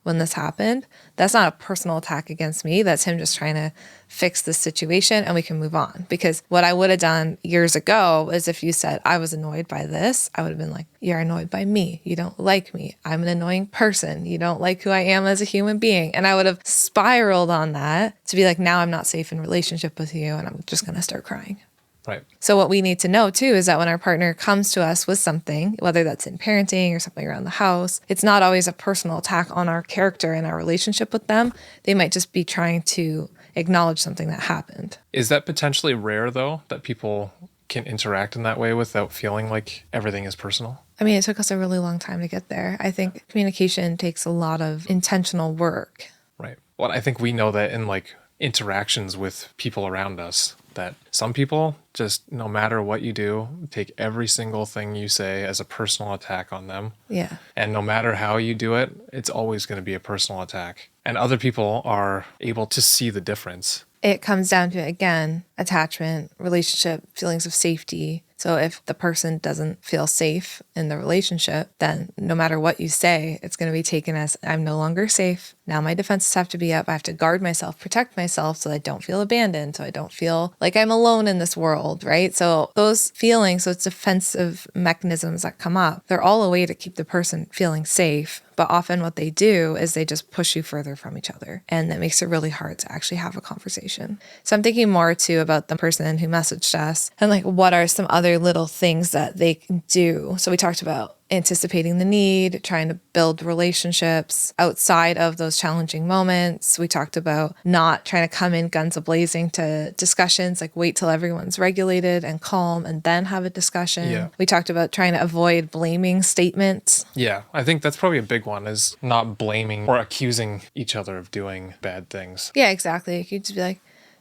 when this happened. That's not a personal attack against me. That's him just trying to fix the situation and we can move on. Because what I would have done years ago is if you said I was annoyed by this, I would have been like, you're annoyed by me. You don't like me. I'm an annoying person. You don't like who I am as a human being. And I would have spiraled on that to be like, now I'm not safe in relationship with you and I'm just going to start crying. Right. So what we need to know too is that when our partner comes to us with something, whether that's in parenting or something around the house, it's not always a personal attack on our character and our relationship with them. They might just be trying to acknowledge something that happened. Is that potentially rare though, that people can interact in that way without feeling like everything is personal? I mean, it took us a really long time to get there. I think communication takes a lot of intentional work. Right. Well, I think we know that in like interactions with people around us, that some people just, no matter what you do, take every single thing you say as a personal attack on them. Yeah. And no matter how you do it, it's always going to be a personal attack. And other people are able to see the difference. It comes down to, again, attachment, relationship, feelings of safety. So if the person doesn't feel safe in the relationship, then no matter what you say, it's going to be taken as I'm no longer safe. Now my defenses have to be up. I have to guard myself, protect myself so I don't feel abandoned, so I don't feel like I'm alone in this world, right? So those feelings, those defensive mechanisms that come up, they're all a way to keep the person feeling safe. But often what they do is they just push you further from each other. And that makes it really hard to actually have a conversation. So I'm thinking more too about the person who messaged us and like what are some other little things that they can do. So we talked about anticipating the need, trying to build relationships outside of those challenging moments. We talked about not trying to come in guns a-blazing to discussions, like wait till everyone's regulated and calm and then have a discussion. Yeah. We talked about trying to avoid blaming statements. Yeah, I think that's probably a big one, is not blaming or accusing each other of doing bad things. Yeah, exactly. You could just be like,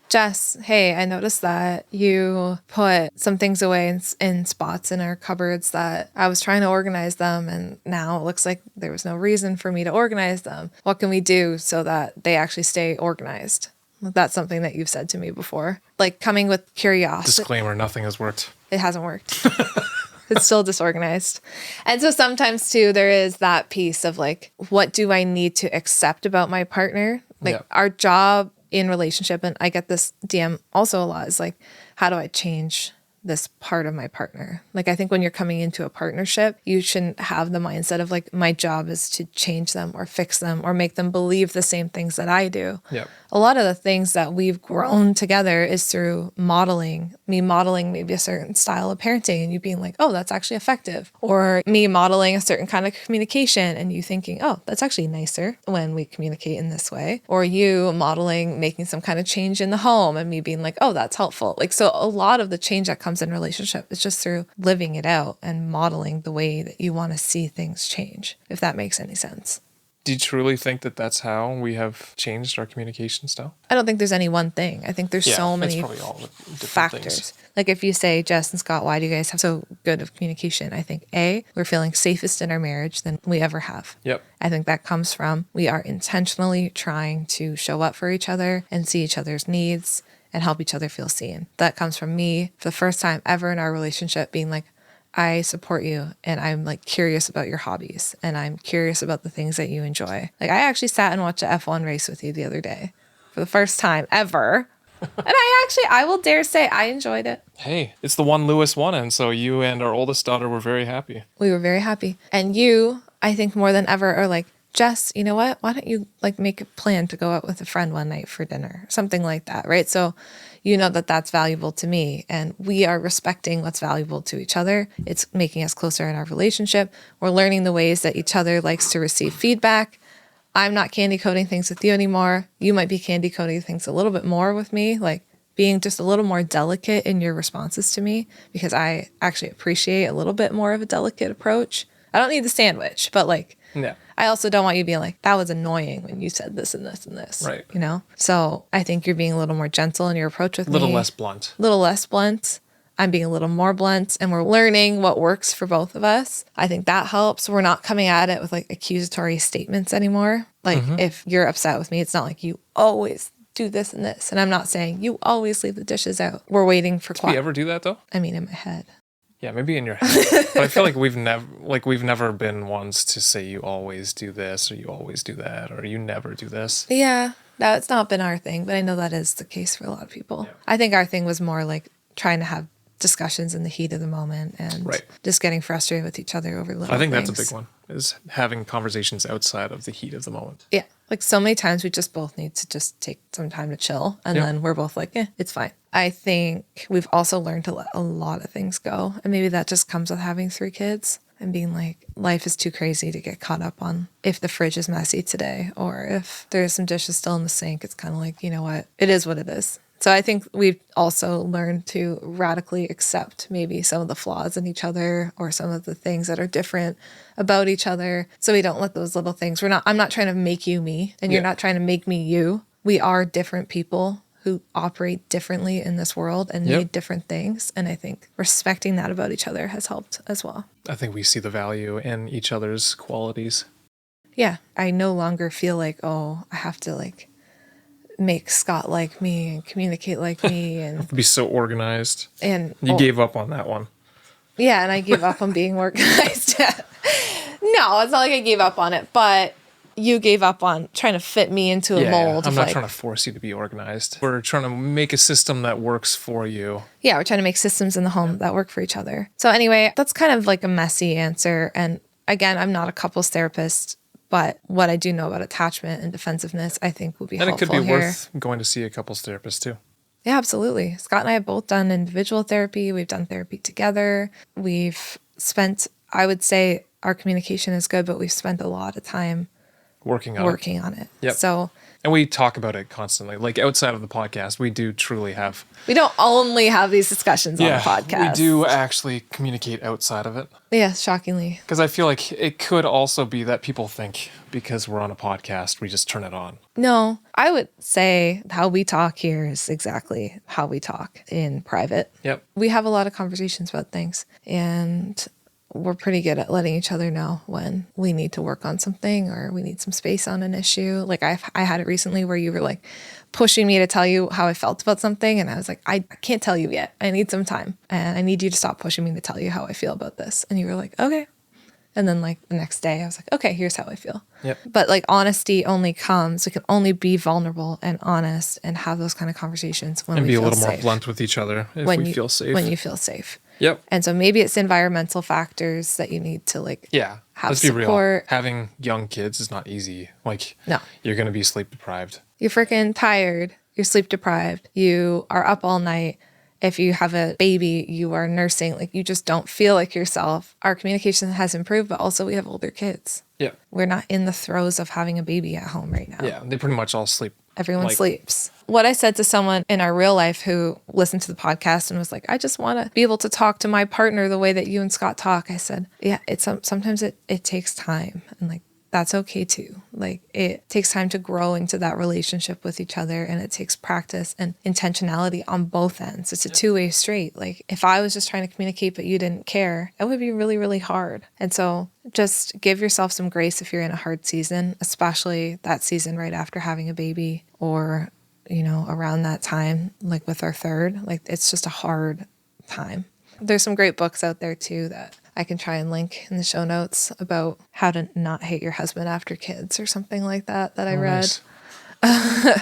Jess, hey, I noticed that you put some things away in spots in our cupboards that I was trying to organize them, and now it looks like there was no reason for me to organize them. What can we do so that they actually stay organized? That's something that you've said to me before. Like coming with curiosity. Disclaimer, nothing has worked. It hasn't worked. It's still disorganized. And so sometimes too, there is that piece of like, what do I need to accept about my partner? Like our job in relationship, and I get this DM also a lot, is like, how do I change this part of my partner? Like, I think when you're coming into a partnership, you shouldn't have the mindset of like, my job is to change them or fix them or make them believe the same things that I do. Yep. A lot of the things that we've grown together is through modeling, me modeling maybe a certain style of parenting and you being like, oh, that's actually effective. Or me modeling a certain kind of communication and you thinking, oh, that's actually nicer when we communicate in this way. Or you modeling making some kind of change in the home and me being like, oh, that's helpful. Like, so a lot of the change that comes in relationship is just through living it out and modeling the way that you want to see things change, if that makes any sense. Do you truly think that that's how we have changed our communication style? I don't think there's any one thing. I think there's so many factors. things. Like if you say, Jess and Scott, why do you guys have so good of communication? I think A, we're feeling safest in our marriage than we ever have. Yep. I think that comes from we are intentionally trying to show up for each other and see each other's needs and help each other feel seen. That comes from me for the first time ever in our relationship being like, I support you and I'm like curious about your hobbies and I'm curious about the things that you enjoy. Like I actually sat and watched a F1 race with you the other day for the first time ever. And I will dare say I enjoyed it. Hey, it's the one Lewis won, and so you and our oldest daughter were very happy. We were very happy. And you, I think more than ever, are like, Jess, you know what? Why don't you like make a plan to go out with a friend one night for dinner? Something like that, right? So you know that that's valuable to me and we are respecting what's valuable to each other. It's making us closer in our relationship. We're learning the ways that each other likes to receive feedback. I'm not candy coating things with you anymore. You might be candy coating things a little bit more with me, like being just a little more delicate in your responses to me because I actually appreciate a little bit more of a delicate approach. I don't need the sandwich, but like, yeah. I also don't want you being like, that was annoying when you said this and this and this. Right. You know? So I think you're being a little more gentle in your approach with me. A little less blunt. A little less blunt. I'm being a little more blunt and we're learning what works for both of us. I think that helps. We're not coming at it with like accusatory statements anymore. Like if you're upset with me, it's not like you always do this and this. And I'm not saying you always leave the dishes out. We're waiting for Do we ever do that though? I mean, in my head. Yeah, maybe in your head. But I feel like we've never been ones to say you always do this or you always do that or you never do this. Yeah, that's not been our thing, but I know that is the case for a lot of people. Yeah. I think our thing was more like trying to have discussions in the heat of the moment and just getting frustrated with each other over little things. I think that's a big one, is having conversations outside of the heat of the moment. Yeah. Like so many times we just both need to just take some time to chill and then we're both like, it's fine. I think we've also learned to let a lot of things go. And maybe that just comes with having 3 kids and being like, life is too crazy to get caught up on if the fridge is messy today or if there's some dishes still in the sink. It's kind of like, you know what? It is what it is. So I think we've also learned to radically accept maybe some of the flaws in each other or some of the things that are different about each other. So we don't let those little things, I'm not trying to make you me and you're not trying to make me you. We are different people who operate differently in this world and need different things. And I think respecting that about each other has helped as well. I think we see the value in each other's qualities. Yeah. I no longer feel like, I have to like make Scott like me and communicate like me and be so organized. And you gave up on that one. Yeah, and I gave up on being organized. No, it's not like I gave up on it, but you gave up on trying to fit me into a mold. I'm not trying to force you to be organized. We're trying to make a system that works for you. Yeah, we're trying to make systems in the home that work for each other. So anyway, that's kind of like a messy answer. And again, I'm not a couples therapist, but what I do know about attachment and defensiveness, I think will be helpful here. And it could be worth going to see a couples therapist too. Yeah, absolutely. Scott and I have both done individual therapy. We've done therapy together. We've spent, I would say our communication is good, but we've spent a lot of time working on it. Yep. So, and we talk about it constantly. Like outside of the podcast, we do truly have... We don't only have these discussions on the podcast. We do actually communicate outside of it. Yeah, shockingly. Because I feel like it could also be that people think because we're on a podcast, we just turn it on. No, I would say how we talk here is exactly how we talk in private. Yep. We have a lot of conversations about things and we're pretty good at letting each other know when we need to work on something or we need some space on an issue. Like I had it recently where you were like pushing me to tell you how I felt about something. And I was like, I can't tell you yet. I need some time and I need you to stop pushing me to tell you how I feel about this. And you were like, okay. And then like the next day I was like, okay, here's how I feel. Yep. But like honesty only comes, we can only be vulnerable and honest and have those kind of conversations when we feel safe. And be a little more blunt with each other if we feel safe. When you feel safe. Yep. And so maybe it's environmental factors that you need to like have let's support. Be real. Having young kids is not easy. Like you're going to be sleep deprived. You're freaking tired. You're sleep deprived. You are up all night. If you have a baby, you are nursing. Like you just don't feel like yourself. Our communication has improved, but also we have older kids. Yeah. We're not in the throes of having a baby at home right now. Yeah. They pretty much all sleep. Everyone sleeps. What I said to someone in our real life who listened to the podcast and was like, I just want to be able to talk to my partner the way that you and Scott talk. I said, yeah, sometimes it takes time. And like, that's okay too. Like it takes time to grow into that relationship with each other and it takes practice and intentionality on both ends. It's a two-way street. Like if I was just trying to communicate but you didn't care, that would be really, really hard. And so just give yourself some grace if you're in a hard season, especially that season right after having a baby or, you know, around that time, like with our third, like it's just a hard time. There's some great books out there too that I can try and link in the show notes about how to not hate your husband after kids or something like that I read. Nice.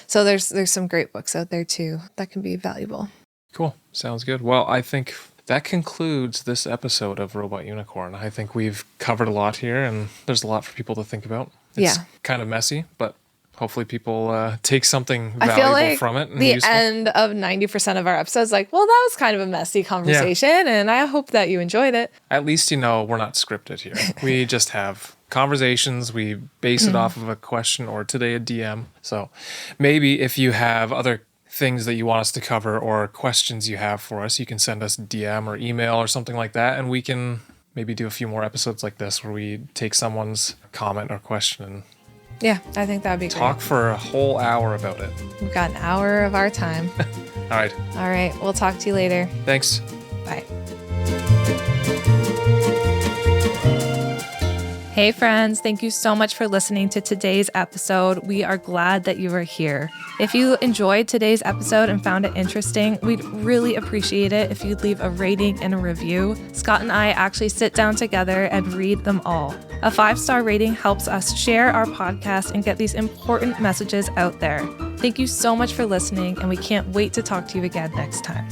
So there's some great books out there too that can be valuable. Cool. Sounds good. Well, I think that concludes this episode of Robot Unicorn. I think we've covered a lot here and there's a lot for people to think about. It's kind of messy, but hopefully people take something valuable I feel like from it. And the end of 90% of our episodes, like, well, that was kind of a messy conversation, and I hope that you enjoyed it. At least you know we're not scripted here. We just have conversations. We base it off of a question or today a DM. So maybe if you have other things that you want us to cover or questions you have for us, you can send us a DM or email or something like that, and we can maybe do a few more episodes like this where we take someone's comment or question and yeah, I think that'd be great. Talk for a whole hour about it. We've got an hour of our time. All right. All right. We'll talk to you later. Thanks. Bye. Hey friends, thank you so much for listening to today's episode. We are glad that you are here. If you enjoyed today's episode and found it interesting, we'd really appreciate it if you'd leave a rating and a review. Scott and I actually sit down together and read them all. A 5-star rating helps us share our podcast and get these important messages out there. Thank you so much for listening, and we can't wait to talk to you again next time.